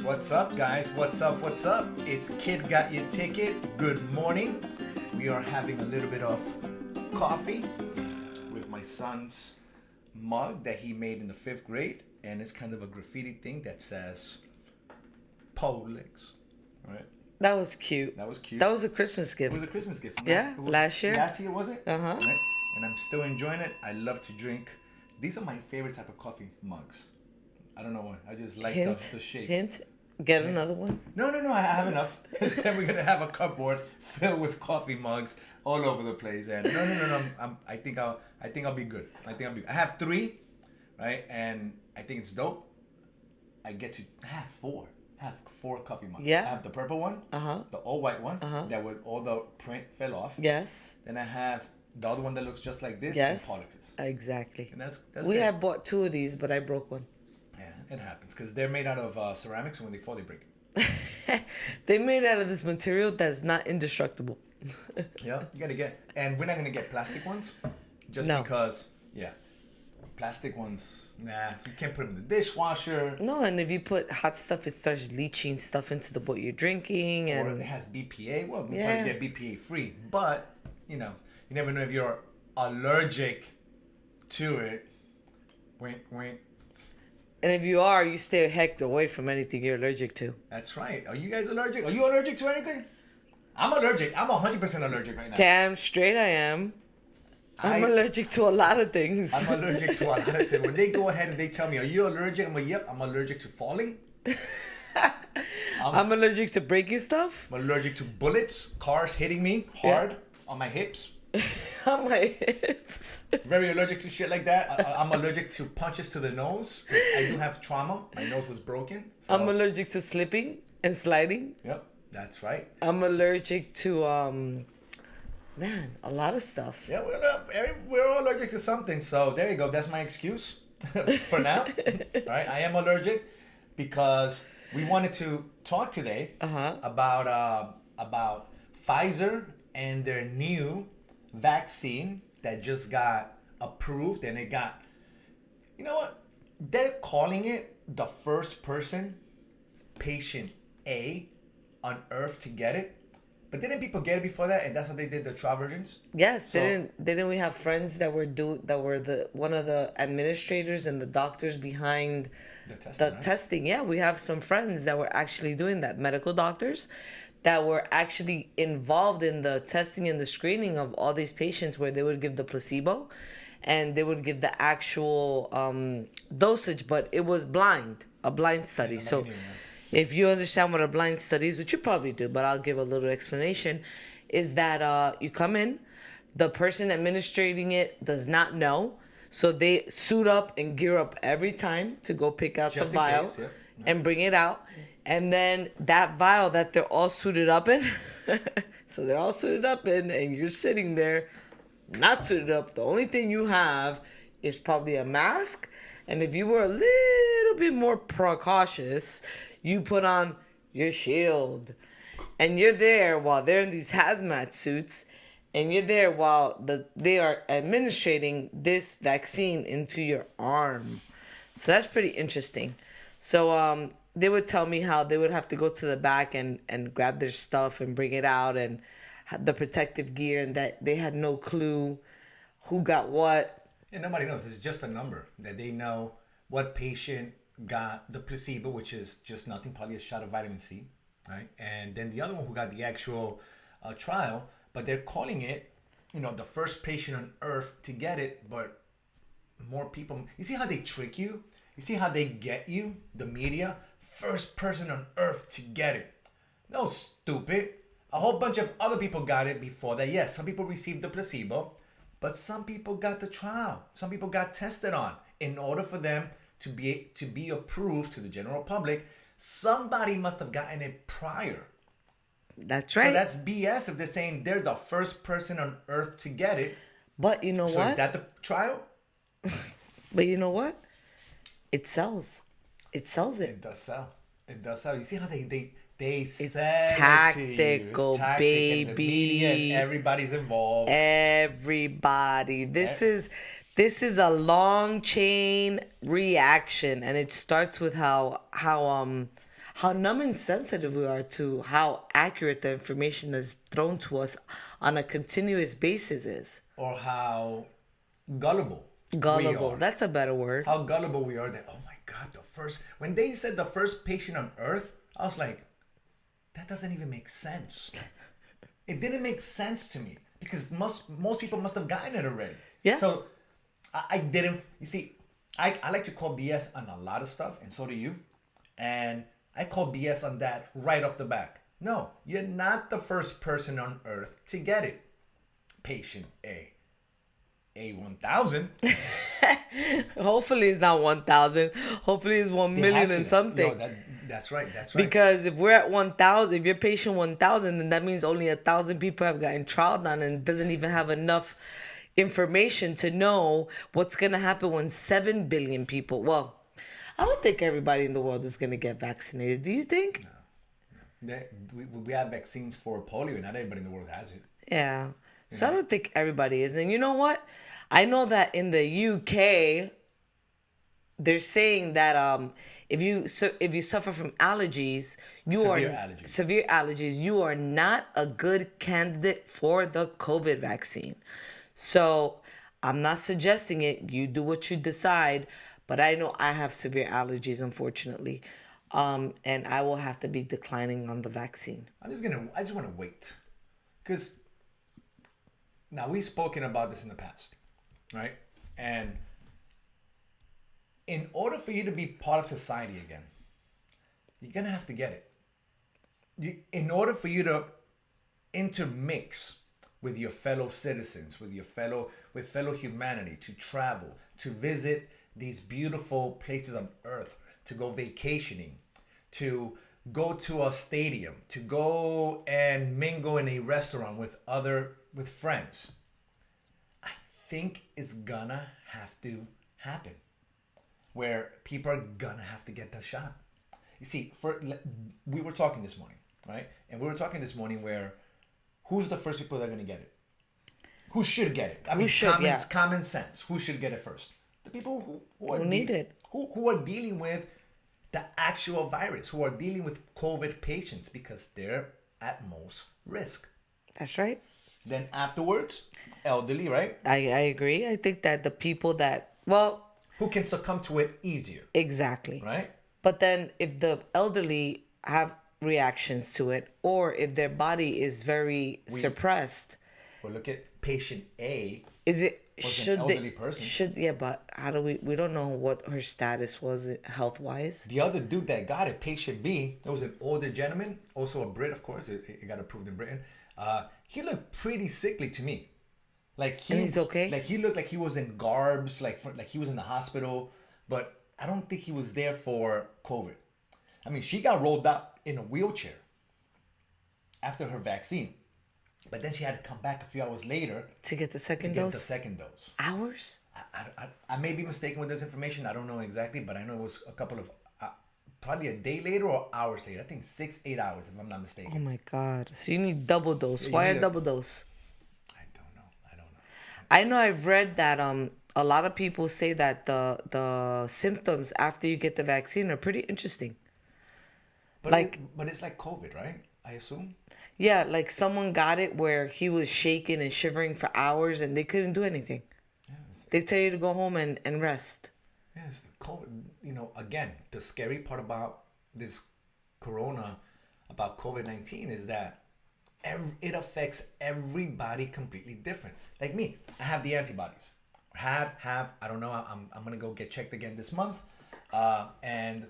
What's up, guys? What's up? What's up? It's Kid Got Your Ticket. Good morning. We are having a little bit of coffee with my son's mug that he made in the 5th grade, and it's kind of a graffiti thing that says Polix. All right. That was cute. That was cute. That was a Christmas gift. It was a Christmas gift. Yeah, last year. Last year, was it? Uh-huh. Right? And I'm still enjoying it. I love to drink. These are my favorite type of coffee mugs. I don't know why. I just like the shape. Hint. Get another one. No. I have enough. Then we're gonna have a cupboard filled with coffee mugs all over the place. And no. I think I'll be good. I have 3, right? And I think it's dope. I have 4. I have 4 coffee mugs. Yeah. I have the purple one. The all white one. That with all the print fell off. Yes. Then I have the other one that looks just like this. Yes. And Polix's. Exactly. And that's we good. had bought 2 of these, but I broke one. Yeah, it happens because they're made out of ceramics, and when they fall, they break. They're made out of this material that's not indestructible. Yeah, you gotta get, and we're not gonna get plastic ones, just No. because. Yeah, plastic ones, nah, you can't put them in the dishwasher. No, and if you put hot stuff, it starts leaching stuff into what you're drinking, Or and it has BPA. Well, we Yeah. probably get BPA free, but you never know if you're allergic to it. Wink, wink. and if you are, you stay heck away from anything you're allergic to. That's right. Are you guys allergic? Are you allergic to anything? I'm allergic. I'm 100% allergic right now. Damn straight I am. I'm allergic to a lot of things. I'm allergic to a lot of things. When they go ahead and they tell me, "Are you allergic?" I'm like, "Yep, I'm allergic to falling. I'm allergic to breaking stuff. I'm allergic to bullets, cars hitting me hard on my hips. On my hips. Very allergic to shit like that. I'm allergic to punches to the nose. I do have trauma. My nose was broken. So. I'm allergic to slipping and sliding. Yep, that's right. I'm allergic to a lot of stuff. Yeah, we're all allergic to something. So there you go. That's my excuse for now. All right, I am allergic because we wanted to talk today about Pfizer and their new vaccine that just got approved, and it got, you know what? They're calling it the first person, patient A, on Earth to get it. But didn't people get it before that? And that's how they did the trial versions? Yes, didn't we have friends that were one of the administrators and the doctors behind the testing? Yeah, we have some friends that were actually doing that, medical doctors that were actually involved in the testing and the screening of all these patients, where they would give the placebo and they would give the actual dosage, but it was a blind study. So if you understand what a blind study is, which you probably do, but I'll give a little explanation, is that you come in, the person administrating it does not know, so they suit up and gear up every time to go pick out the vial and bring it out. And then that vial that they're all suited up in, so they're all suited up in, and you're sitting there not suited up. The only thing you have is probably a mask. And if you were a little bit more precautious, you put on your shield. And you're there while they're in these hazmat suits. And you're there while they are administrating this vaccine into your arm. So that's pretty interesting. So they would tell me how they would have to go to the back and grab their stuff and bring it out, and the protective gear, and that they had no clue who got what. And nobody knows. It's just a number that they know what patient got the placebo, which is just nothing, probably a shot of vitamin C, right? And then the other one who got the actual trial, but they're calling it, the first patient on Earth to get it, but more people. You see how they trick you? You see how they get you, the media? First person on Earth to get it. No, stupid. A whole bunch of other people got it before that. Yes, some people received the placebo, but some people got the trial. Some people got tested on. In order for them to be approved to the general public, somebody must have gotten it prior. That's right. So that's BS if they're saying they're the first person on Earth to get it. But you know what? So is that the trial? But you know what? It sells. It sells it. It does sell. It does sell. You see how they It's sell tactical, it to you. It's tactic, baby. and the media, and everybody's involved. Everybody. This is a long chain reaction, and it starts with how how numb and sensitive we are to how accurate the information is thrown to us on a continuous basis is. Or how gullible we Gullible. are. That's a better word. How gullible we are that, oh my God, when they said the first patient on earth, I was like, that doesn't even make sense. It didn't make sense to me because most people must have gotten it already. Yeah. So I didn't, you see, I like to call BS on a lot of stuff, and so do you. And I call BS on that right off the back. No, you're not the first person on earth to get it. Patient A. A1000. Hopefully it's not 1,000. Hopefully it's 1,000,000 and something. No, that's right. That's right. Because if we're at 1,000, if you're patient 1,000, then that means only 1,000 people have gotten trialed on and doesn't even have enough information to know what's going to happen when 7 billion people. Well, I don't think everybody in the world is going to get vaccinated. Do you think? No. We have vaccines for polio. Not everybody in the world has it. Yeah. So I don't think everybody is. And you know what? I know that in the UK, they're saying that if you suffer from allergies, severe allergies, you are not a good candidate for the COVID vaccine. So I'm not suggesting it. You do what you decide. But I know I have severe allergies, unfortunately. And I will have to be declining on the vaccine. I just want to wait. Because now we've spoken about this in the past, right? And in order for you to be part of society again, you're going to have to get it. In order for you to intermix with your fellow citizens, with fellow humanity, to travel, to visit these beautiful places on earth, to go vacationing, to go to a stadium, to go and mingle in a restaurant with friends, I think it's gonna have to happen, where people are gonna have to get the shot. You see, we were talking this morning, right? And we were talking this morning where who's the first people that are gonna get it? Who should get it? I mean, common sense. Who should get it first? The people who need it. Who are dealing with the actual virus, who are dealing with COVID patients, because they're at most risk. That's right. Then afterwards, elderly, right? I agree. I think that the people that, well, who can succumb to it easier. Exactly. Right? But then if the elderly have reactions to it, or if their body is very suppressed. Well, look at patient A. Is it an elderly person. But how do we don't know what her status was health wise. The other dude that got it, patient B, there was an older gentleman, also a Brit, of course. It got approved in Britain. He looked pretty sickly to me. And he's okay. Like he looked like he was in garbs, like he was in the hospital. But I don't think he was there for COVID. I mean, she got rolled up in a wheelchair after her vaccine. But then she had to come back a few hours later to get the second dose. Hours? I may be mistaken with this information. I don't know exactly, but I know it was a couple of probably a day later or hours later. I think 6-8 hours, if I'm not mistaken. Oh my God! So you need double dose. Why a double dose? I don't know. I know I've read that a lot of people say that the symptoms after you get the vaccine are pretty interesting. But it's like COVID, right? I assume. Yeah, like someone got it where he was shaking and shivering for hours and they couldn't do anything. Yeah, they tell you to go home and rest. Yes, again, the scary part about this corona, about COVID-19 is that it affects everybody completely different. Like me, I have the antibodies. I don't know, I'm going to go get checked again this month. And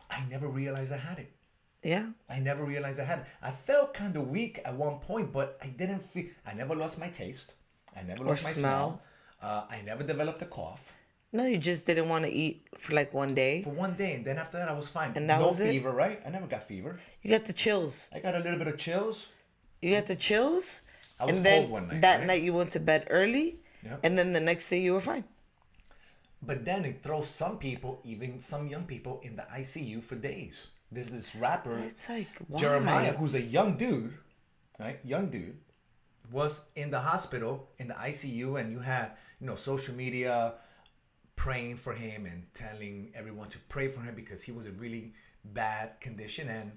I never realized I had it. Yeah. I never realized I had it. I felt kind of weak at one point, but I didn't feel... I never lost my taste. I never lost my smell. I never developed a cough. No, you just didn't want to eat for like one day. For one day, and then after that I was fine. And that was it? No fever, right? I never got fever. You got the chills. I got a little bit of chills. You got the chills? I was cold one night. That night you went to bed early? Yep. And then the next day you were fine. But then it throws some people, even some young people, in the ICU for days. There's this rapper, it's like, why? Jeremiah, who's a young dude, right? Young dude, was in the hospital, in the ICU, and you had, social media praying for him and telling everyone to pray for him because he was in really bad condition, and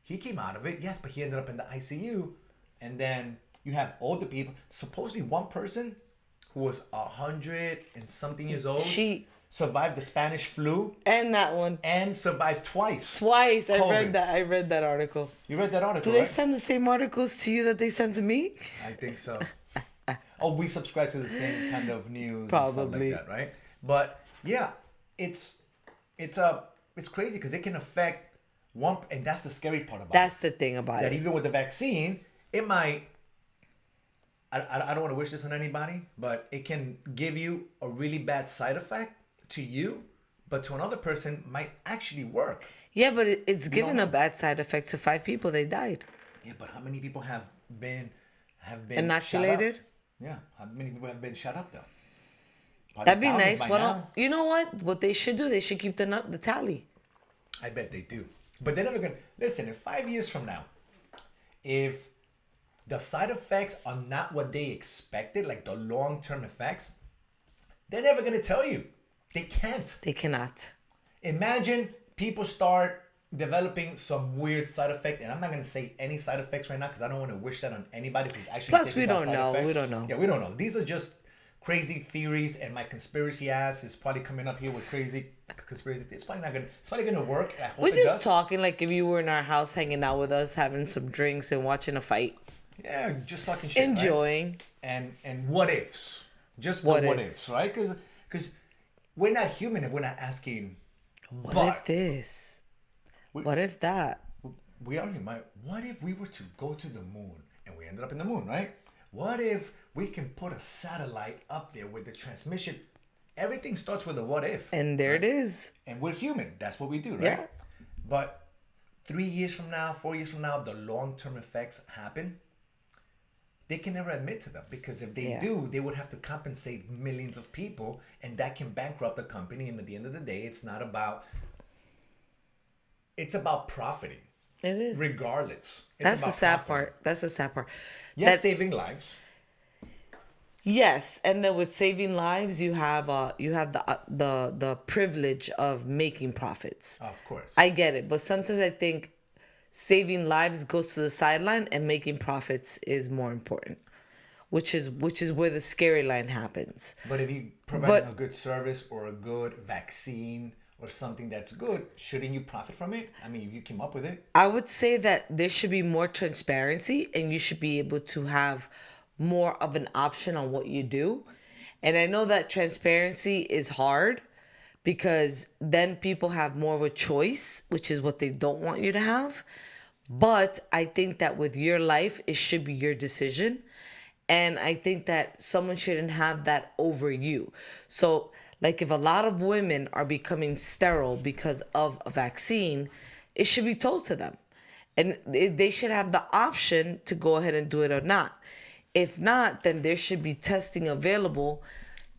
he came out of it. Yes, but he ended up in the ICU. And then you have older people. Supposedly one person who was 100 and something years old. She survived the Spanish flu. And that one. And survived twice. Twice. I read that article. You read that article, Do they send the same articles to you that they send to me? I think so. Oh, we subscribe to the same kind of news. Probably. And stuff like that, right? But yeah, it's crazy because it can affect one, and that's the scary part about it. That's the thing about that it. Even with the vaccine, it might. I don't want to wish this on anybody, but it can give you a really bad side effect to you, but to another person might actually work. Yeah, but it's given a bad side effect to 5 people. They died. Yeah, but how many people have been inoculated? Yeah, how many people have been shut up though? That'd be nice. You know what? What they should do? They should keep the tally. I bet they do, but they're never gonna listen. In 5 years from now, if the side effects are not what they expected, like the long-term effects, they're never gonna tell you. They can't. They cannot. Imagine people start developing some weird side effect, and I'm not going to say any side effects right now because I don't want to wish that on anybody who's actually. Plus, we don't know. Effect. We don't know. Yeah, we don't know. These are just crazy theories, and my conspiracy ass is probably coming up here with crazy conspiracy. It's probably not gonna. It's probably gonna work. I hope We're it just does. talking like if you were in our house, hanging out with us, having some drinks and watching a fight. Yeah, just talking shit. Enjoying. Right? And what ifs? Just the what ifs, right? Because we're not human if we're not asking. What if this? What if that? We are human. What if we were to go to the moon and we ended up in the moon, right? What if we can put a satellite up there with the transmission? Everything starts with a what if. And there it is. And we're human. That's what we do, right? Yeah. But 3 years from now, 4 years from now, the long-term effects happen. They can never admit to them because if they do, they would have to compensate millions of people, and that can bankrupt the company. And at the end of the day, it's about profiting. It is. Regardless. That's the sad part. That's the sad part. Yes, saving lives. Yes, and then with saving lives, you have the privilege of making profits. Of course. I get it, but sometimes I think saving lives goes to the sideline and making profits is more important, which is where the scary line happens. But if you provide a good service or a good vaccine or something that's good, shouldn't you profit from it? I mean, if you came up with it. I would say that there should be more transparency and you should be able to have more of an option on what you do. And I know that transparency is hard because then people have more of a choice, which is what they don't want you to have. But I think that with your life, it should be your decision. And I think that someone shouldn't have that over you. So like if a lot of women are becoming sterile because of a vaccine, it should be told to them. And they should have the option to go ahead and do it or not. If not, then there should be testing available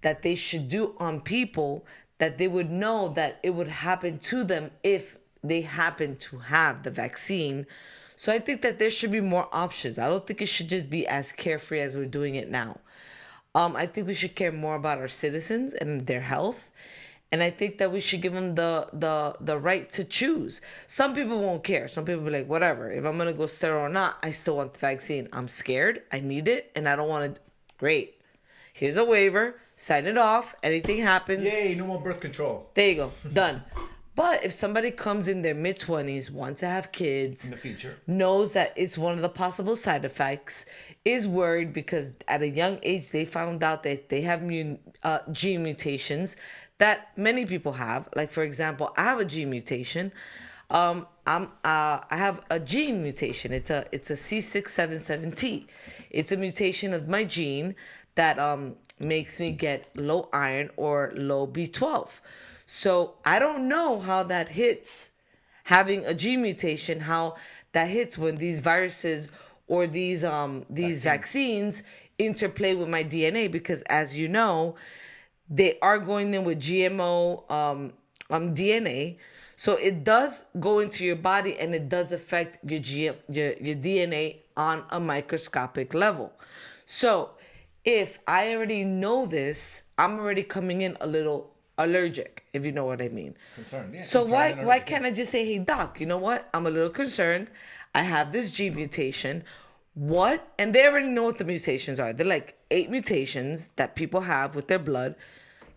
that they should do on people that they would know that it would happen to them if they happen to have the vaccine. So I think that there should be more options. I don't think it should just be as carefree as we're doing it now. I think we should care more about our citizens and their health. And I think that we should give them the right to choose. Some people won't care. Some people will be like, whatever. If I'm going to go sterile or not, I still want the vaccine. I'm scared. I need it. And I don't want to. Great. Here's a waiver. Sign it off. Anything happens. Yay, no more birth control. There you go. Done. But if somebody comes in their mid-20s, wants to have kids, in the future, knows that it's one of the possible side effects, is worried because at a young age they found out that they have gene mutations that many people have. Like for example, I have a gene mutation. I have a gene mutation. It's a C677T. It's a mutation of my gene that makes me get low iron or low B12. So I don't know how that hits, having a gene mutation, how that hits when these viruses or these vaccines interplay with my DNA, because as you know, they are going in with GMO DNA. So it does go into your body and it does affect your DNA on a microscopic level. So if I already know this, I'm already coming in a little allergic, if you know what I mean. Concerned, yeah. So Concerned why can't I just say, hey doc, you know what? I'm a little concerned. I have this gene mutation. What? And they already know what the mutations are. They're like 8 mutations that people have with their blood.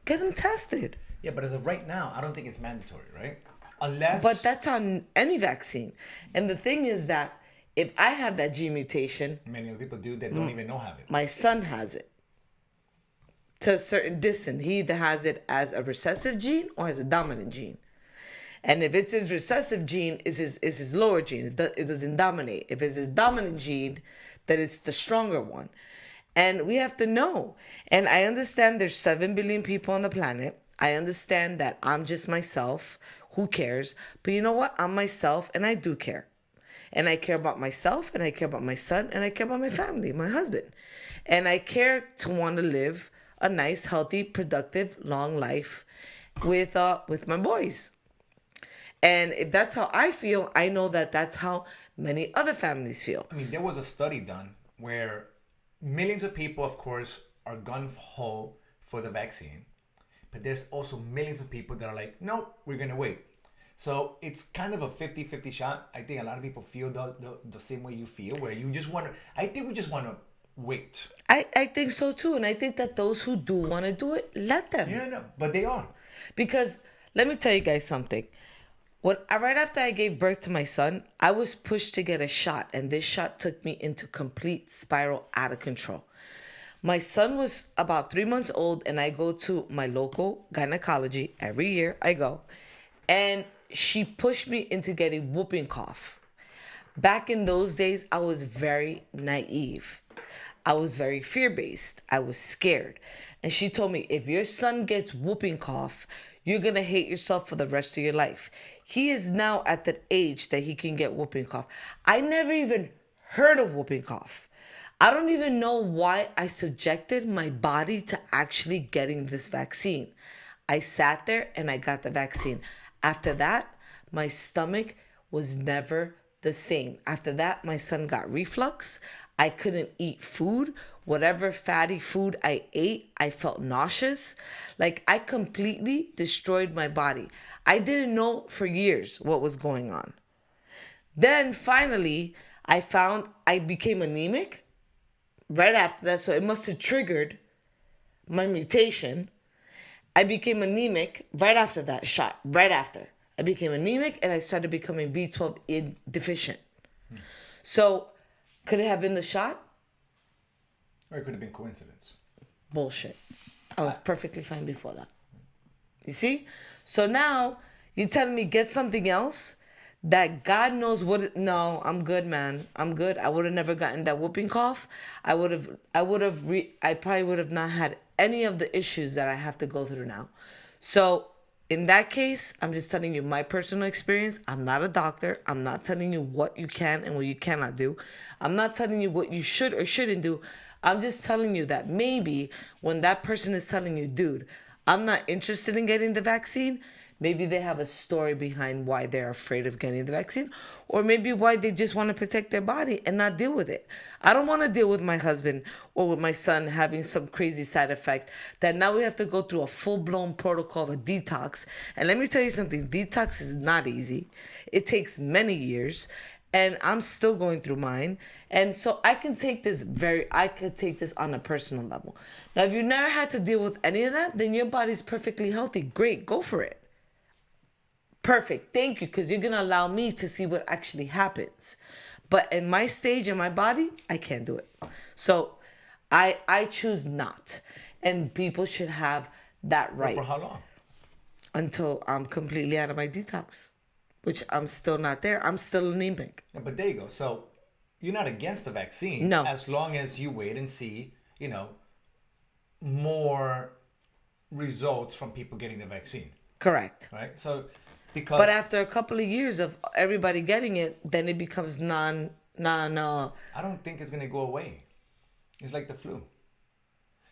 Get them tested. Yeah, but as of right now, I don't think it's mandatory, right? Unless. But that's on any vaccine. And the thing is that if I have that gene mutation, many other people do that don't even know have it. my son has it. To a certain distance, he either has it as a recessive gene or as a dominant gene. And if it's his recessive gene, it's his lower gene. It doesn't dominate. If it's his dominant gene, then it's the stronger one. And we have to know. And I understand there's 7 billion people on the planet. I understand that I'm just myself. Who cares? But you know what? I'm myself and I do care. And I care about myself and I care about my son and I care about my family, my husband. And I care to want to live a nice, healthy, productive, long life with my boys. And if that's how I feel, I know that that's how many other families feel. I mean, there was a study done where millions of people, of course, are gung-ho for the vaccine. But there's also millions of people that are like, no, we're going to wait. So it's kind of a 50-50 shot. I think a lot of people feel the same way you feel, where you just want to, I think we just want to wait. I think so too. And I think that those who do want to do it, let them. Yeah, no, but they are. Because let me tell you guys something. Right after I gave birth to my son, I was pushed to get a shot, and this shot took me into complete spiral out of control. My son was about 3 months old, and I go to my local gynecology. Every year I go, and she pushed me into getting whooping cough. Back in those days, I was very naive. I was very fear-based. I was scared. And she told me, if your son gets whooping cough, you're going to hate yourself for the rest of your life. He is now at that age that he can get whooping cough. I never even heard of whooping cough. I don't even know why I subjected my body to actually getting this vaccine. I sat there and I got the vaccine. After that, my stomach was never the same. After that, my son got reflux. I couldn't eat food. Whatever fatty food I ate, I felt nauseous. Like I completely destroyed my body. I didn't know for years what was going on. Then finally, I found I became anemic right after that. So it must have triggered my mutation. I became anemic right after that shot, right after. I became anemic and I started becoming B12 deficient. So could it have been the shot? Or it could have been coincidence. Bullshit. I was perfectly fine before that. You see? So now you're telling me get something else that God knows what. No, I'm good, man. I'm good. I would have never gotten that whooping cough. I probably would have not had any of the issues that I have to go through now. So in that case, I'm just telling you my personal experience. I'm not a doctor. I'm not telling you what you can and what you cannot do. I'm not telling you what you should or shouldn't do. I'm just telling you that maybe when that person is telling you, dude, I'm not interested in getting the vaccine, maybe they have a story behind why they're afraid of getting the vaccine, or maybe why they just want to protect their body and not deal with it. I don't want to deal with my husband or with my son having some crazy side effect that now we have to go through a full-blown protocol of a detox. And let me tell you something, detox is not easy. It takes many years. And I'm still going through mine. And so I could take this on a personal level. Now, if you never had to deal with any of that, then your body's perfectly healthy. Great, go for it. Perfect, thank you, because you're going to allow me to see what actually happens. But in my stage, in my body, I can't do it. So I choose not. And people should have that right. But for how long? Until I'm completely out of my detox. Which I'm still not there. I'm still anemic. Yeah, but there you go. So you're not against the vaccine. No. As long as you wait and see, more results from people getting the vaccine. Correct. Right? So because. But after a couple of years of everybody getting it, then it becomes I don't think it's going to go away. It's like the flu.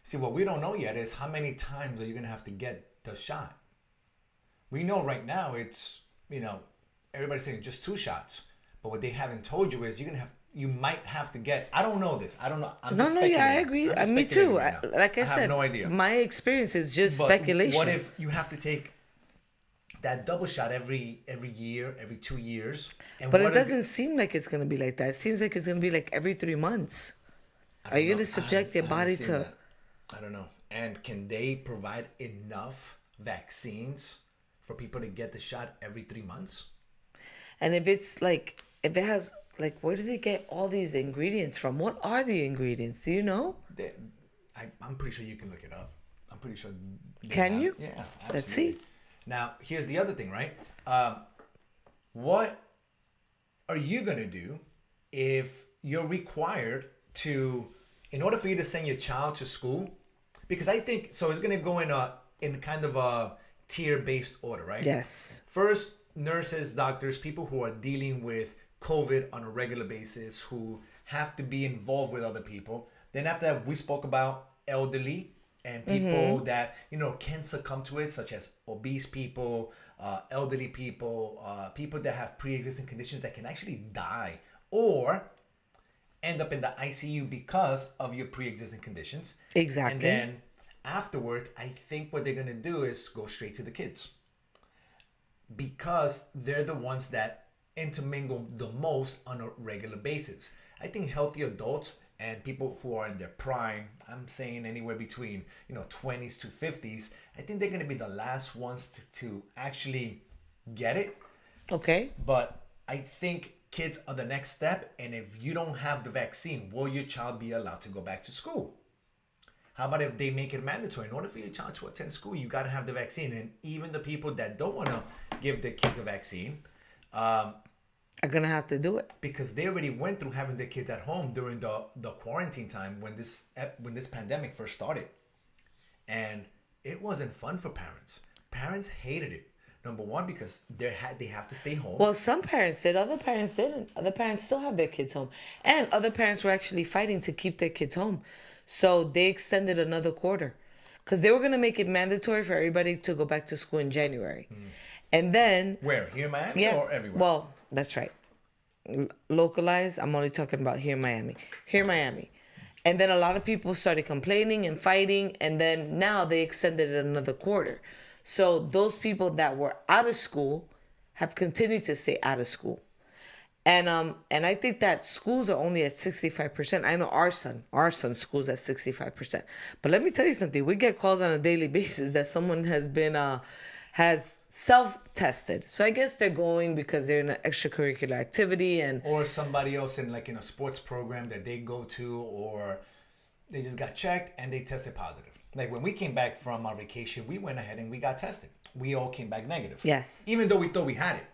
See, what we don't know yet is how many times are you going to have to get the shot. We know right now it's, everybody's saying just 2 shots. But what they haven't told you is you're going to have, you might have to get. I don't know this. I don't know. I'm No, just no, yeah, I speculating. agree. I'm just Me speculating too. right now. Like I have said, no idea. my experience is just But speculation. what if you have to take that double shot every year, every 2 years? And But what it doesn't seem like it's gonna be like that. It seems like it's gonna be like every 3 months. Are you gonna subject your body to? That. I don't know. And can they provide enough vaccines for people to get the shot every 3 months? And if it's like, if it has, like, where do they get all these ingredients from? What are the ingredients? Do you know? I'm pretty sure you can look it up. I'm pretty sure. Can you? Yeah, absolutely. Let's see. Now, here's the other thing, right? What are you going to do if you're required to, in order for you to send your child to school? Because I think, so it's going to go in kind of a tier-based order, right? Yes. First, nurses, doctors, people who are dealing with COVID on a regular basis, who have to be involved with other people. Then after that, we spoke about elderly and people that, can succumb to it, such as obese people, elderly people, people that have pre-existing conditions that can actually die or end up in the ICU because of your pre-existing conditions. Exactly. And then afterwards, I think what they're going to do is go straight to the kids, because they're the ones that intermingle the most on a regular basis. I think healthy adults and people who are in their prime, I'm saying anywhere between 20s to 50s, I think they're going to be the last ones to actually get it. Okay. But I think kids are the next step. And if you don't have the vaccine, will your child be allowed to go back to school? How about if they make it mandatory? In order for your child to attend school, you got to have the vaccine. And even the people that don't want to give their kids a vaccine are going to have to do it. Because they already went through having their kids at home during the quarantine time when this pandemic first started. And it wasn't fun for parents. Parents hated it. Number one, because they have to stay home. Well, some parents did. Other parents didn't. Other parents still have their kids home. And other parents were actually fighting to keep their kids home. So they extended another quarter. Because they were going to make it mandatory for everybody to go back to school in January. And then... Where? Here in Miami or everywhere? Well, that's right. Localized, I'm only talking about here in Miami. Here in Miami. And then a lot of people started complaining and fighting. And then now they extended it another quarter. So those people that were out of school have continued to stay out of school. And I think that schools are only at 65%. I know our son's school's at 65%. But let me tell you something. We get calls on a daily basis that someone has self-tested. So I guess they're going because they're in an extracurricular activity or somebody else in a sports program that they go to, or they just got checked and they tested positive. Like when we came back from our vacation, we went ahead and we got tested. We all came back negative. Yes. Even though we thought we had it.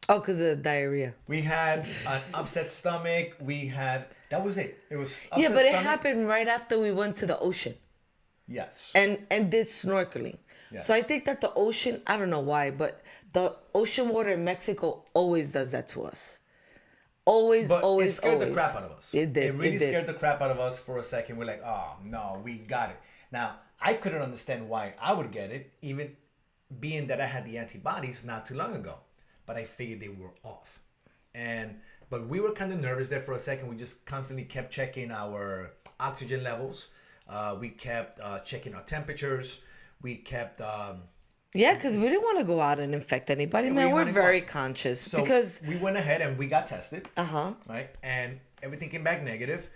Oh, because of the diarrhea. We had an upset stomach. That was it. It was upset Yeah, but stomach. it happened right after we went to the ocean. Yes. And did snorkeling. Yes. So I think that the ocean, I don't know why, but the ocean water in Mexico always does that to us. Always. It scared the crap out of us. It did. It really scared the crap out of us for a second. We're like, oh, no, we got it. Now, I couldn't understand why I would get it, even being that I had the antibodies not too long ago. But I figured they were off. But we were kind of nervous there for a second. We just constantly kept checking our oxygen levels. We kept checking our temperatures. We kept... yeah, because we didn't want to go out and infect anybody, man. We're very conscious. So because we went ahead and we got tested. Right? And everything came back negative.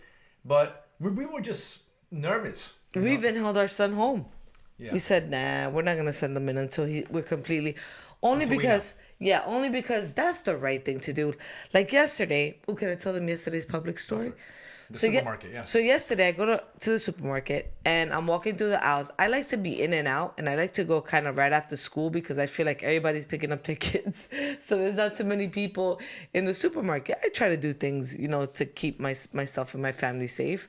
But we were just nervous. We even held our son home. Yeah. We said, nah, we're not going to send him in until we're completely... Only because that's the right thing to do. Like yesterday, can I tell them yesterday's public story? The supermarket, yeah. So yesterday, I go to the supermarket, and I'm walking through the aisles. I like to be in and out, and I like to go kind of right after school because I feel like everybody's picking up their kids. So there's not too many people in the supermarket. I try to do things, to keep myself and my family safe.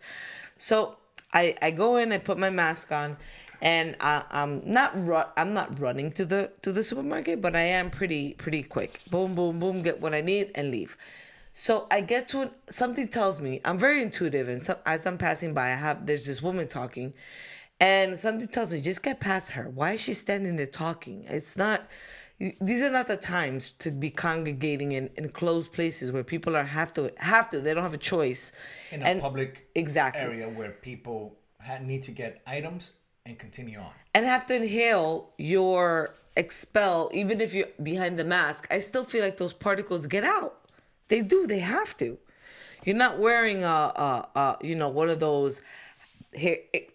So I go in, I put my mask on, and I'm not running to the supermarket, but I am pretty quick. Boom, boom, boom, get what I need and leave. So I get to it. Something tells me, I'm very intuitive, and as I'm passing by, there's this woman talking, and something tells me, just get past her. Why is she standing there talking? It's not, these are not the times to be congregating in closed places where people have to, they don't have a choice. In a public exactly area where people need to get items and continue on. And have to inhale your expel, even if you're behind the mask. I still feel like those particles get out. They do. They have to. You're not wearing one of those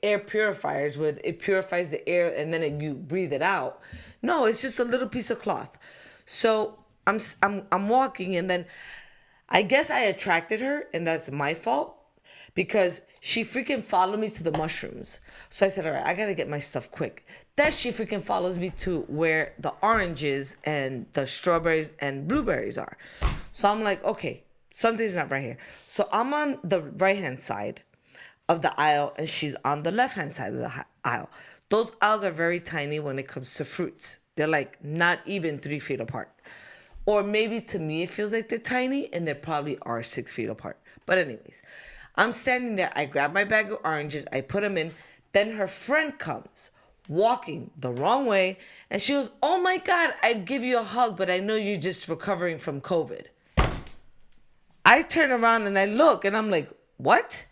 air purifiers where it purifies the air and then you breathe it out. No, it's just a little piece of cloth. So I'm walking, and then I guess I attracted her, and that's my fault because she freaking followed me to the mushrooms. So I said, all right, I gotta get my stuff quick. Then she freaking follows me to where the oranges and the strawberries and blueberries are. So I'm like, okay, something's not right here. So I'm on the right-hand side of the aisle, and she's on the left-hand side of the aisle. Those aisles are very tiny when it comes to fruits. They're like not even 3 feet apart. Or maybe to me it feels like they're tiny, and they probably are 6 feet apart. But anyways, I'm standing there. I grab my bag of oranges. I put them in. Then her friend comes walking the wrong way, and she goes, oh my God, I'd give you a hug, but I know you're just recovering from COVID. I turn around and I look, and I'm like, what?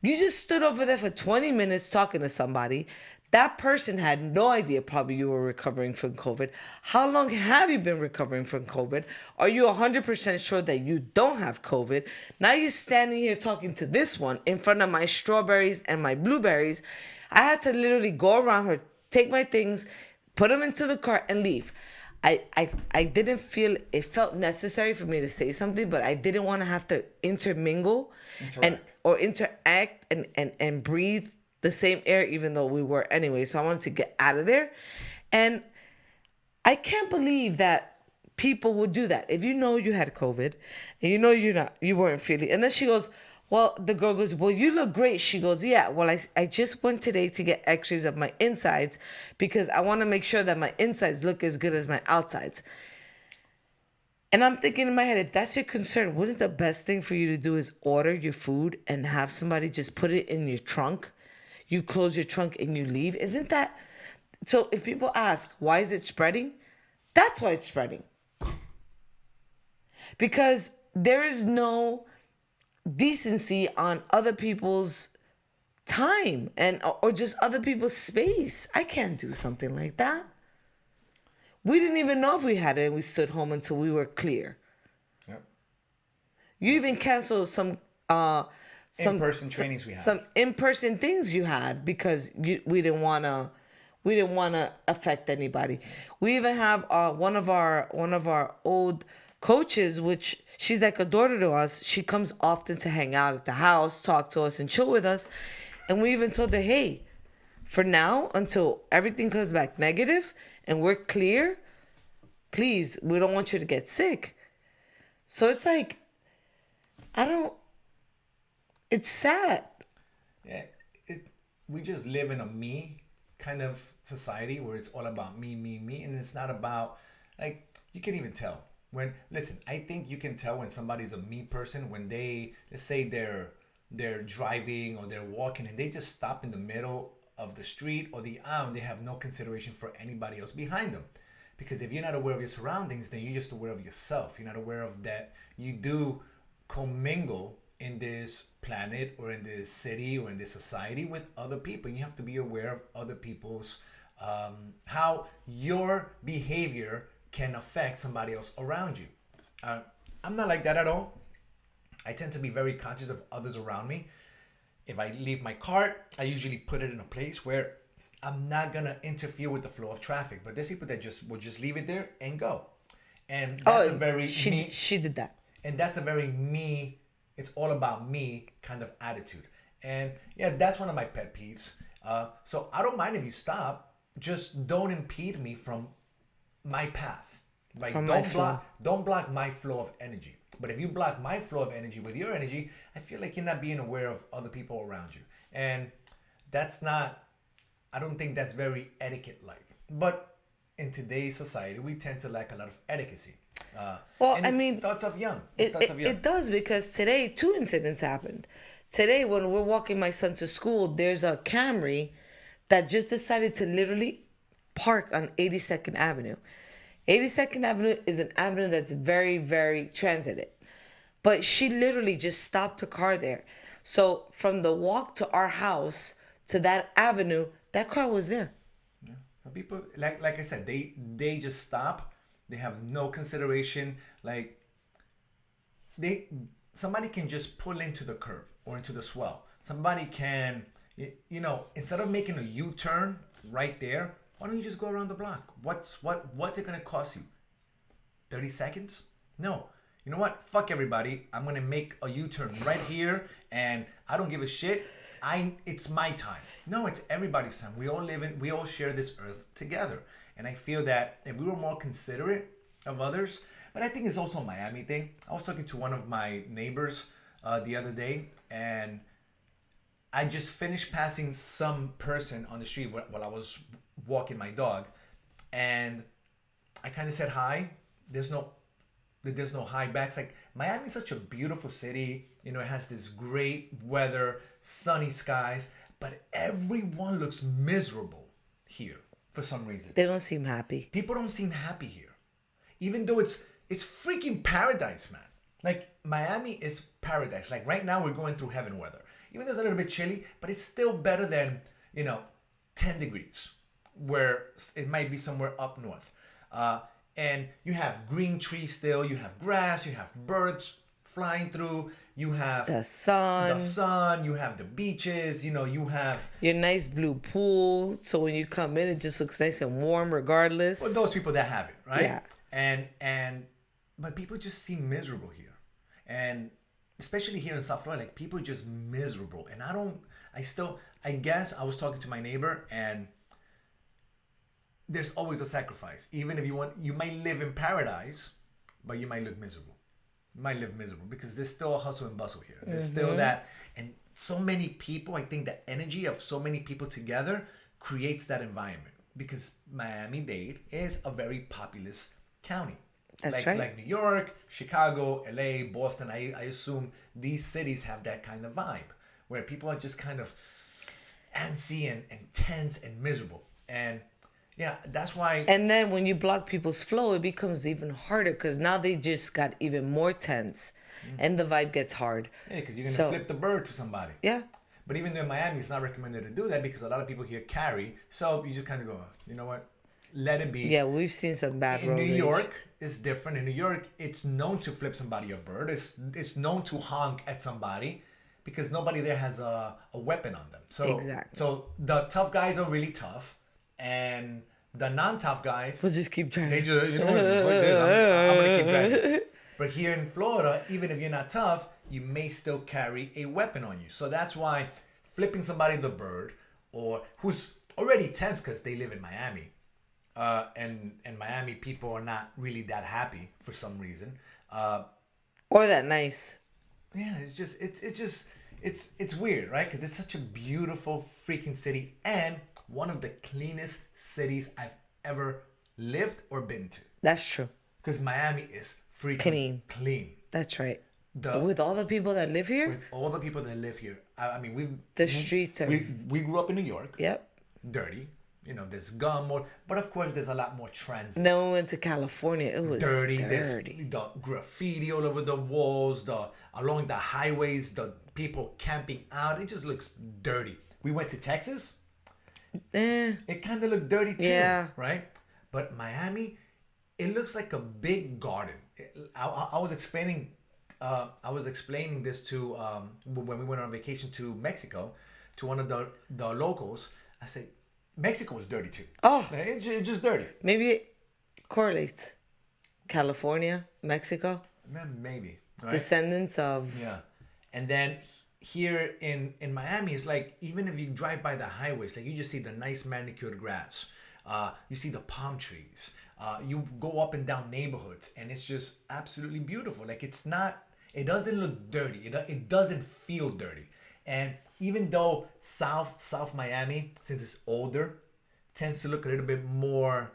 You just stood over there for 20 minutes talking to somebody. That person had no idea probably you were recovering from COVID. How long have you been recovering from COVID? Are you 100% sure that you don't have COVID? Now you're standing here talking to this one in front of my strawberries and my blueberries. I had to literally go around her, take my things, put them into the cart, and leave. I didn't feel, it felt necessary for me to say something, but I didn't want to have to interact and breathe the same air, even though we were anyway. So I wanted to get out of there. And I can't believe that people would do that. If you know you had COVID and you know you weren't feeling, and then she goes, well, the girl goes, well, you look great. She goes, yeah, well, I just went today to get x-rays of my insides because I want to make sure that my insides look as good as my outsides. And I'm thinking in my head, if that's your concern, wouldn't the best thing for you to do is order your food and have somebody just put it in your trunk? You close your trunk and you leave. Isn't that? So if people ask, why is it spreading? That's why it's spreading. Because there is no decency on other people's time or just other people's space. I can't do something like that. We didn't even know if we had it, and we stood home until we were clear. Yep. You even canceled some in-person trainings we had. Some in-person things you had because we didn't want to affect anybody. We even have one of our old coaches, which she's like a daughter to us. She comes often to hang out at the house, talk to us, and chill with us. And we even told her, hey, for now, until everything comes back negative and we're clear, please, we don't want you to get sick. So it's like, it's sad. Yeah, we just live in a me kind of society where it's all about me, and it's not about, like, you can even tell. I think you can tell when somebody's a me person when let's say they're driving or they're walking and they just stop in the middle of the street or the aisle and they have no consideration for anybody else behind them. Because if you're not aware of your surroundings, then you're just aware of yourself. You're not aware of that you do commingle in this planet or in this city or in this society with other people. You have to be aware of other people's, how your behavior can affect somebody else around you. I'm not like that at all. I tend to be very conscious of others around me. If I leave my cart, I usually put it in a place where I'm not gonna interfere with the flow of traffic. But there's people that will just leave it there and go. And that's she did that. And that's a very me, it's all about me kind of attitude. And yeah, that's one of my pet peeves. So I don't mind if you stop, just don't impede me from my path. Like don't block my flow of energy. But if you block my flow of energy with your energy, I feel like you're not being aware of other people around you. And I don't think that's very etiquette-like. But in today's society, we tend to lack a lot of etiquette. Starts off young. It does, because today 2 incidents happened. Today, when we're walking my son to school, there's a Camry that just decided to literally park on 82nd Avenue. 82nd Avenue is an avenue that's very, very transited. But she literally just stopped her car there. So from the walk to our house to that avenue, that car was there. Yeah. Some people, like I said, they just stop. They have no consideration. Like they somebody can just pull into the curb or into the swell. Somebody can, instead of making a U-turn right there, why don't you just go around the block? What's it gonna cost you? 30 seconds? No. You know what? Fuck everybody. I'm gonna make a U-turn right here, and I don't give a shit. It's my time. No, it's everybody's time. We all share this earth together. And I feel that if we were more considerate of others, but I think it's also a Miami thing. I was talking to one of my neighbors the other day, and I just finished passing some person on the street while I was walking my dog, and I kind of said hi. There's no high backs. Like, Miami's such a beautiful city. It has this great weather, sunny skies, but everyone looks miserable here for some reason. They don't seem happy. People don't seem happy here, even though it's freaking paradise, man. Like, Miami is paradise. Like, right now we're going through heaven weather. Even though it's a little bit chilly, but it's still better than 10 degrees, where it might be somewhere up north. And you have green trees still, you have grass, you have birds flying through, you have the sun, you have the beaches, you have your nice blue pool. So when you come in, it just looks nice and warm regardless. For those people that have it, right? Yeah. But people just seem miserable here. And especially here in South Florida, like, people are just miserable. And I guess I was talking to my neighbor, and there's always a sacrifice. Even if you might live in paradise, but you might look miserable. You might live miserable because there's still a hustle and bustle here. There's still that, and so many people, I think the energy of so many people together creates that environment, because Miami-Dade is a very populous county. That's right. Like New York, Chicago, LA, Boston. I assume these cities have that kind of vibe where people are just kind of antsy and tense and miserable. And yeah, that's why. And then when you block people's flow, it becomes even harder because now they just got even more tense, and the vibe gets hard. Yeah, because you're gonna flip the bird to somebody. Yeah. But even though in Miami, it's not recommended to do that because a lot of people here carry. So you just kind of go, you know what? Let it be. Yeah, we've seen some bad road rage. In New rage. York, it's different. In New York, it's known to flip somebody a bird. It's known to honk at somebody because nobody there has a weapon on them. So Exactly. So the tough guys are really tough, and the non-tough guys, We'll just keep driving. they just, I'm gonna keep driving. But here in Florida, even if you're not tough, you may still carry a weapon on you. So that's why flipping somebody the bird, or who's already tense because they live in Miami, and Miami people are not really that happy for some reason, Or that nice. yeah, it's weird, right? Because it's such a beautiful freaking city, and one of the cleanest cities I've ever lived or been to. That's true. Because Miami is freaking clean. That's right. With all the people that live here? With all the people that live here. I mean, the streets are... We grew up in New York. Yep. Dirty. There's gum more. But of course, there's a lot more transit. Then we went to California. It was dirty. There's the graffiti all over the walls, along the highways, the people camping out. It just looks dirty. We went to Texas. It kind of looked dirty too, right? But Miami, it looks like a big garden. I was explaining this to when we went on vacation to Mexico, to one of the locals. I said, Mexico was dirty too. Oh, it's just dirty. Maybe it correlates. California, Mexico. Maybe. Right? Descendants of... Yeah. And then here in Miami, it's like, even if you drive by the highways, like, you just see the nice manicured grass. You see the palm trees. You go up and down neighborhoods, and it's just absolutely beautiful. Like, it doesn't look dirty. It doesn't feel dirty. And even though South Miami, since it's older, tends to look a little bit more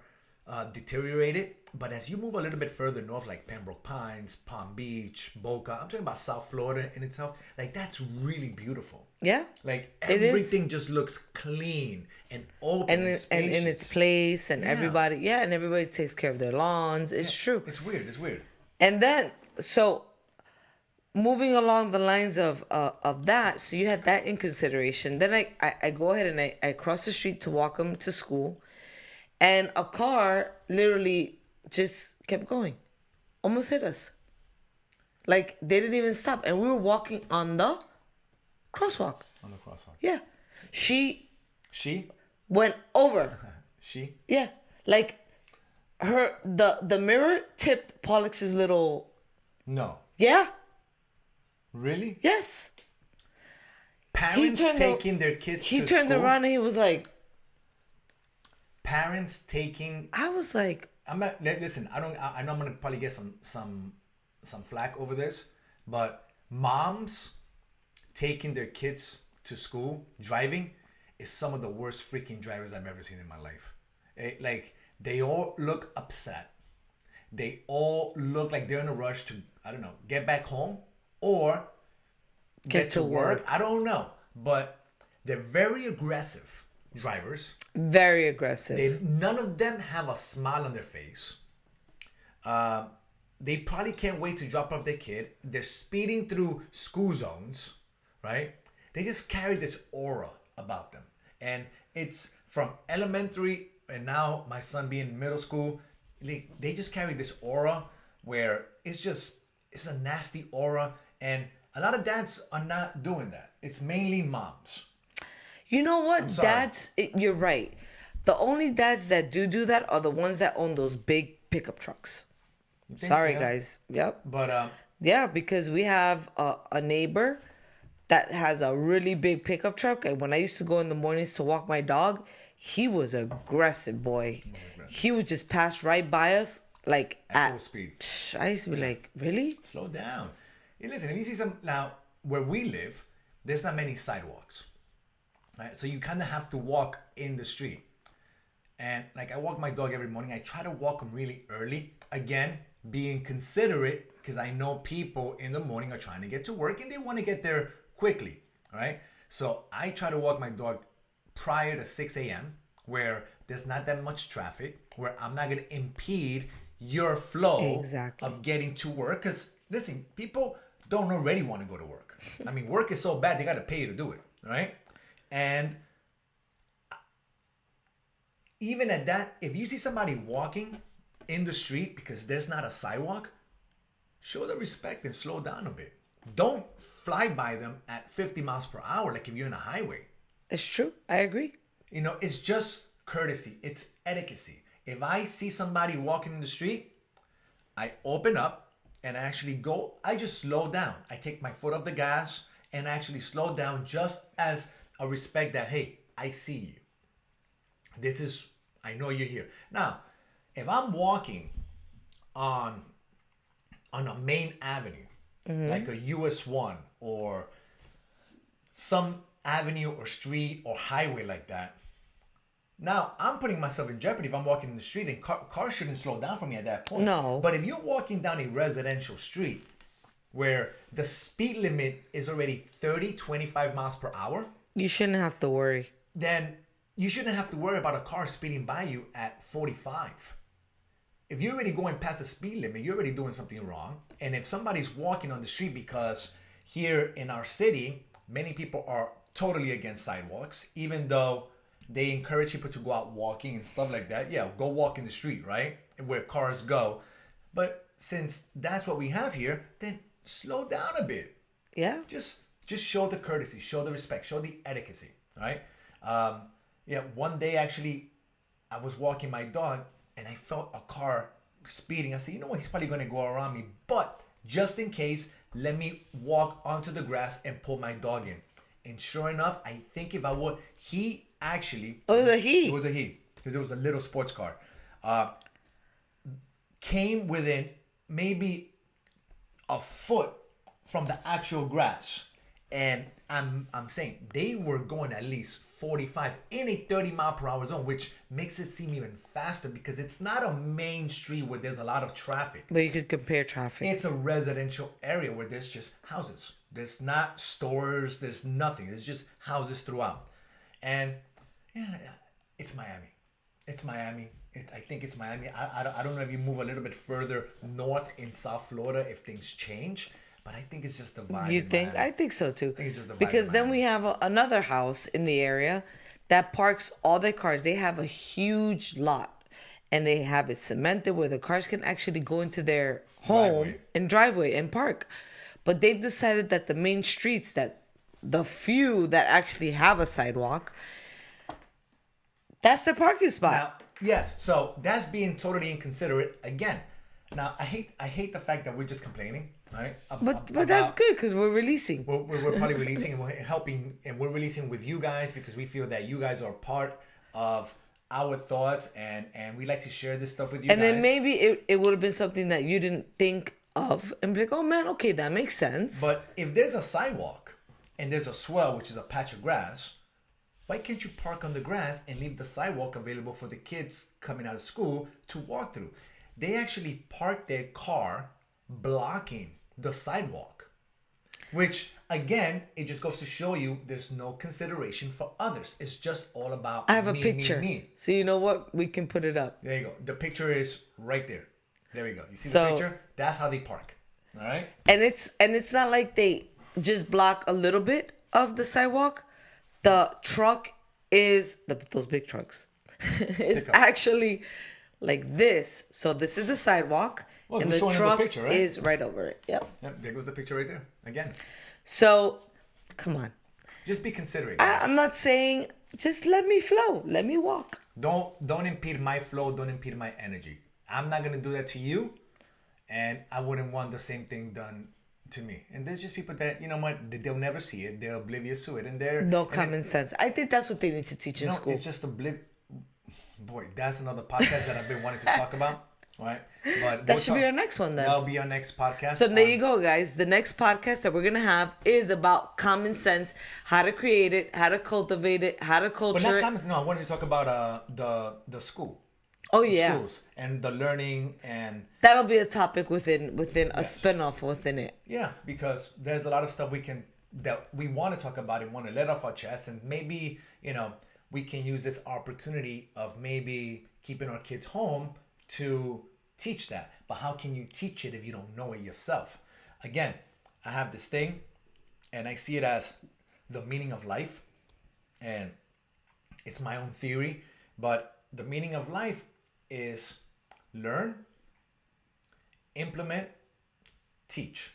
deteriorated. But as you move a little bit further north, like Pembroke Pines, Palm Beach, Boca, I'm talking about South Florida in itself, like that's really beautiful. Yeah. Like everything just looks clean and open and spacious. And in its place, and everybody takes care of their lawns. It's true. It's weird. And then, so moving along the lines of that, so you had that in consideration. Then I go ahead and I cross the street to walk him to school, and a car literally just kept going, almost hit us. Like they didn't even stop, and we were walking on the crosswalk. On the crosswalk. Yeah, she She went over. She Yeah, like the mirror tipped Pollux's little. No. Yeah. Really? Yes. Parents taking their kids to school. He turned around and he was like. Parents taking. I was like. I'm not. Listen, I know I'm gonna probably get some flack over this, but moms taking their kids to school driving is some of the worst freaking drivers I've ever seen in my life. Like they all look upset. They all look like they're in a rush to, I don't know, get back home or get to work. I don't know, but they're very aggressive drivers. Very aggressive. None of them have a smile on their face. They probably can't wait to drop off their kid. They're speeding through school zones, right? They just carry this aura about them. And it's from elementary, and now my son being in middle school, they just carry this aura where it's a nasty aura. And a lot of dads are not doing that. It's mainly moms. You know what? You're right. The only dads that do that are the ones that own those big pickup trucks. Sorry, guys. Yep. But yeah, because we have a neighbor that has a really big pickup truck. And when I used to go in the mornings to walk my dog, he was aggressive, boy. He would just pass right by us like at full speed. I used to be like, really? Slow down. Hey, listen, if you see now where we live, there's not many sidewalks. Right? So you kind of have to walk in the street. And like I walk my dog every morning. I try to walk him really early. Again, being considerate because I know people in the morning are trying to get to work and they want to get there quickly. All right. So I try to walk my dog prior to 6 a.m. where there's not that much traffic, where I'm not going to impede your flow of getting to work. Because listen, people don't already want to go to work. I mean, work is so bad, they got to pay you to do it. Right. And even at that, if you see somebody walking in the street because there's not a sidewalk, show the respect and slow down a bit. Don't fly by them at 50 miles per hour like if you're in a highway. It's true. I agree. You know, it's just courtesy. It's etiquette. If I see somebody walking in the street, I open up and I just slow down. I take my foot off the gas and I actually slow down just as a respect that, hey, I see you. I know you're here. Now, if I'm walking on a main avenue, like a US 1 or some avenue or street or highway like that, now I'm putting myself in jeopardy if I'm walking in the street, and cars shouldn't slow down for me at that point. No. But if you're walking down a residential street where the speed limit is already 30, 25 miles per hour, you shouldn't have to worry. Then you shouldn't have to worry about a car speeding by you at 45. If you're already going past the speed limit, you're already doing something wrong. And if somebody's walking on the street, because here in our city, many people are totally against sidewalks, even though they encourage people to go out walking and stuff like that. Yeah, go walk in the street, right? Where cars go. But since that's what we have here, then slow down a bit. Yeah. Just show the courtesy, show the respect, show the etiquette, right? One day actually, I was walking my dog and I felt a car speeding. I said, you know what? He's probably going to go around me. But just in case, let me walk onto the grass and pull my dog in. And sure enough, I think if I would, he actually... Oh, it was a he. It was a he. Because it was a little sports car. Came within maybe a foot from the actual grass. And I'm saying they were going at least 45 in a 30-mile-per-hour zone, which makes it seem even faster because it's not a main street where there's a lot of traffic. But you could compare traffic. It's a residential area where there's just houses. There's not stores. There's nothing. There's just houses throughout. And yeah, it's Miami. It's Miami. I think it's Miami. I don't know if you move a little bit further north in South Florida if things change. But I think it's just the vibe. You think? Miami. I think so too. I think it's just the vibe because then Miami. we have another house in the area that parks all their cars. They have a huge lot, and they have it cemented where the cars can actually go into their home and driveway and park. But they've decided that the main streets, that the few that actually have a sidewalk, that's their parking spot. Now, yes, so that's being totally inconsiderate again. Now, I hate the fact that we're just complaining, right? But that's good because we're releasing. We're probably releasing and we're helping and we're releasing with you guys because we feel that you guys are part of our thoughts and we like to share this stuff with you and guys. then maybe it would have been something that you didn't think of and be like, oh man, okay, that makes sense. But if there's a sidewalk and there's a swell, which is a patch of grass, why can't you park on the grass and leave the sidewalk available for the kids coming out of school to walk through? They actually park their car blocking the sidewalk, which again, it just goes to show you there's no consideration for others. It's just all about I have a picture. Me. So you know what? We can put it up. There you go. The picture is right there. There we go. You see the picture? That's how they park. All right. And it's not like they just block a little bit of the sidewalk. The truck is those big trucks. It's actually like this. So this is the sidewalk, and the truck picture, right? Is right over it. Yep. There goes the picture right there again. So, come on. Just be considerate. I'm not saying just let me flow. Let me walk. Don't impede my flow. Don't impede my energy. I'm not gonna do that to you, and I wouldn't want the same thing done to me. And there's just people that, you know what, they'll never see it. They're oblivious to it, and they're no common sense. I think that's what they need to teach in school. It's just Boy, that's another podcast that I've been wanting to talk about. Right? But that should be our next one then. That'll be our next podcast. So there you go, guys. The next podcast that we're gonna have is about common sense, how to create it, how to cultivate it, how to culture it. No, I wanted to talk about the school. Oh yeah. Schools and the learning, and that'll be a topic within a spinoff within it. Yeah, because there's a lot of stuff that we want to talk about and want to let off our chest, and maybe, you know, we can use this opportunity of maybe keeping our kids home to teach that. But how can you teach it if you don't know it yourself? Again, I have this thing and I see it as the meaning of life, and it's my own theory, but the meaning of life is learn, implement, teach.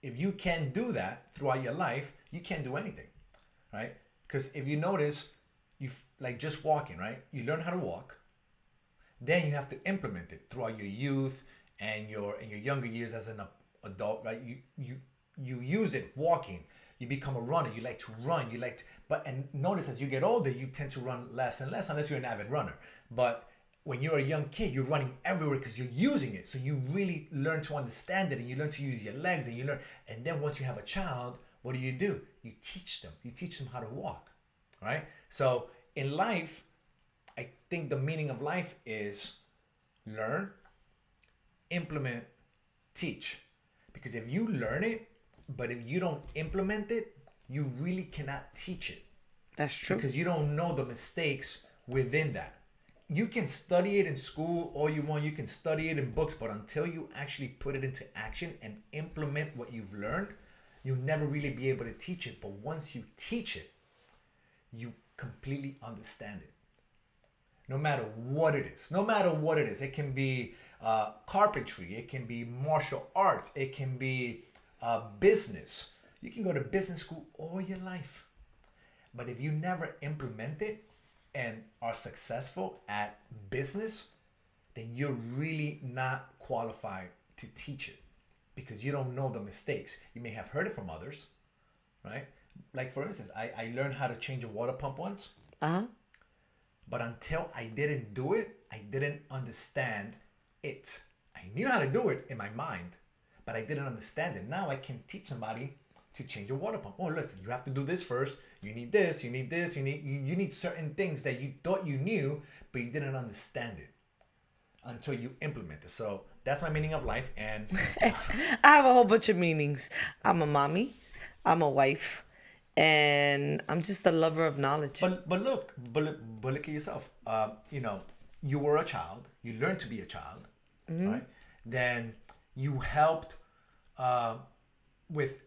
If you can't do that throughout your life, you can't do anything, right? Because if you notice, like just walking, right? You learn how to walk. Then you have to implement it throughout your youth and in your younger years as an adult, right? You use it walking. You become a runner. You like to run. And notice as you get older, you tend to run less and less unless you're an avid runner. But when you're a young kid, you're running everywhere because you're using it. So you really learn to understand it, and you learn to use your legs, and you learn. And then once you have a child, what do? You teach them. You teach them how to walk, right? So in life, I think the meaning of life is learn, implement, teach. Because if you learn it, but if you don't implement it, you really cannot teach it. That's true. Because you don't know the mistakes within that. You can study it in school all you want. You can study it in books, but until you actually put it into action and implement what you've learned, you'll never really be able to teach it. But once you teach it, you completely understand it. No matter what it is. It can be carpentry. It can be martial arts. It can be business. You can go to business school all your life. But if you never implement it and are successful at business, then you're really not qualified to teach it because you don't know the mistakes. You may have heard it from others, right? Like, for instance, I learned how to change a water pump once. Uh-huh. But until I didn't do it, I didn't understand it. I knew how to do it in my mind, but I didn't understand it. Now I can teach somebody to change a water pump. Oh, listen, you have to do this first. You need this, you need this, you need certain things that you thought you knew, but you didn't understand it until you implement it. So that's my meaning of life. And I have a whole bunch of meanings. I'm a mommy, I'm a wife, and I'm just a lover of knowledge. But look at yourself. You were a child. You learned to be a child, right? Then you helped with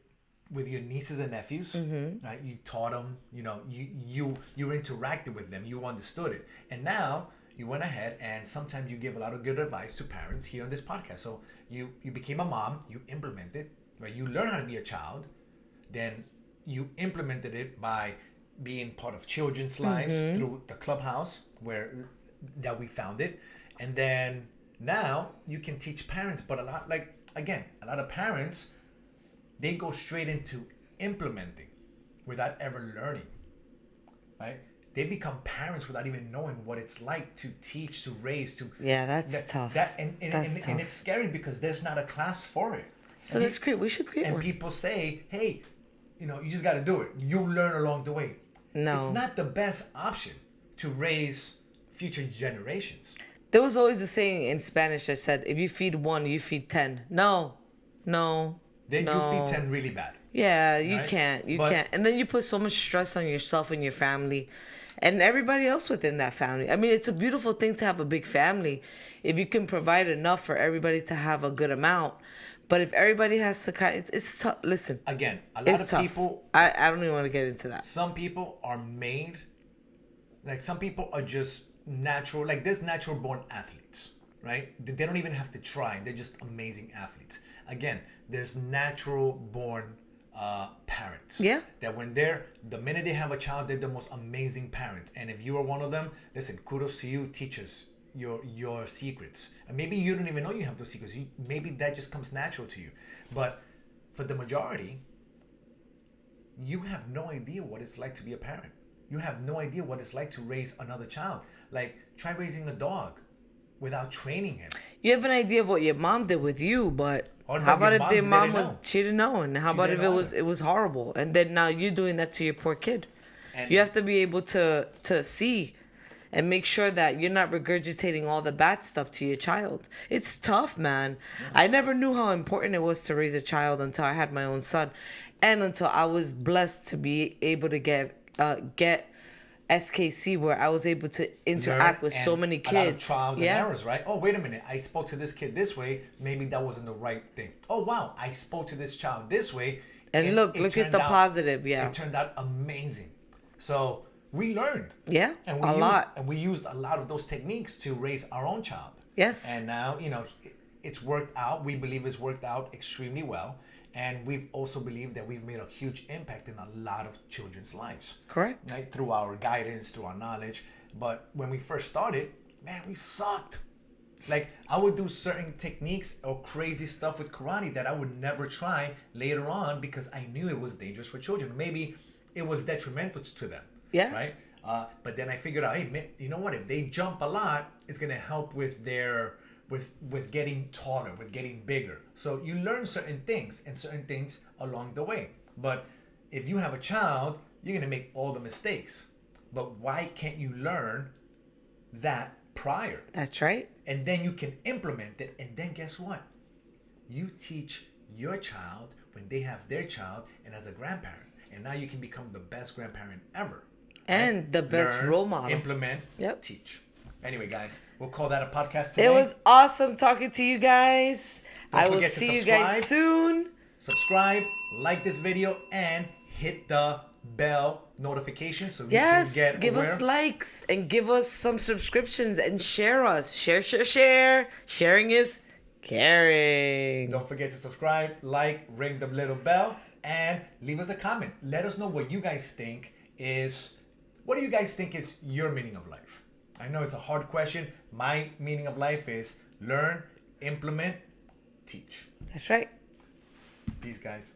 your nieces and nephews, right? You taught them. You interacted with them. You understood it, and now you went ahead and sometimes you give a lot of good advice to parents here on this podcast. So you became a mom. You implemented, right? You learn how to be a child, then you implemented it by being part of children's lives through the clubhouse that we founded. And then now you can teach parents, but a lot of parents, they go straight into implementing without ever learning, right? They become parents without even knowing what it's like to teach, to raise, Yeah, that's tough. And it's scary because there's not a class for it. So that's great. We should create one. And people say, hey, you just got to do it. You learn along the way. No. It's not the best option to raise future generations. There was always a saying in Spanish that said, if you feed one, you feed 10. No. Then you feed 10 really bad. Yeah, you can't. You can't. And then you put so much stress on yourself and your family and everybody else within that family. I mean, it's a beautiful thing to have a big family if you can provide enough for everybody to have a good amount. But if everybody has to it's tough. Listen. Again, a lot of people... I don't even want to get into that. Some people are made... some people are just natural... there's natural born athletes, right? They don't even have to try. They're just amazing athletes. Again, there's natural born parents. Yeah. That the minute they have a child, they're the most amazing parents. And if you are one of them, listen, kudos to you, teachers, your secrets. And maybe you don't even know you have those secrets. Maybe that just comes natural to you. But for the majority, you have no idea what it's like to be a parent. You have no idea what it's like to raise another child. Try raising a dog without training him. You have an idea of what your mom did with you, but how about if your mom she didn't know, and how about if it was horrible, and then now you're doing that to your poor kid? And you have to be able to see and make sure that you're not regurgitating all the bad stuff to your child. It's tough, man. I never knew how important it was to raise a child until I had my own son, and until I was blessed to be able to get SKC, where I was able to interact with so many kids. A lot of trials and errors, right? Oh, wait a minute. I spoke to this kid this way. Maybe that wasn't the right thing. Oh, wow. I spoke to this child this way. And look at the positive. Yeah. It turned out amazing. So we learned. Yeah, and we used a lot of those techniques to raise our own child. Yes. And now, it's worked out. We believe it's worked out extremely well. And we've also believed that we've made a huge impact in a lot of children's lives. Correct. Right? Through our guidance, through our knowledge. But when we first started, man, we sucked. I would do certain techniques or crazy stuff with karate that I would never try later on because I knew it was dangerous for children. Maybe it was detrimental to them. Yeah. Right? But then I figured out, hey, you know what? If they jump a lot, it's going to help with their... with getting taller, with getting bigger. So you learn certain things along the way. But if you have a child, you're going to make all the mistakes. But why can't you learn that prior? That's right. And then you can implement it. And then guess what? You teach your child when they have their child and as a grandparent. And now you can become the best grandparent ever. And right? the best role model. Implement, teach. Anyway, guys, we'll call that a podcast today. It was awesome talking to you guys. I will see you guys soon. Subscribe, like this video, and hit the bell notification so you can get give us likes and give us some subscriptions and share us. Share. Sharing is caring. Don't forget to subscribe, ring the little bell, and leave us a comment. Let us know what you guys think is... What do you guys think is your meaning of life? I know it's a hard question. My meaning of life is learn, implement, teach. That's right. Peace, guys.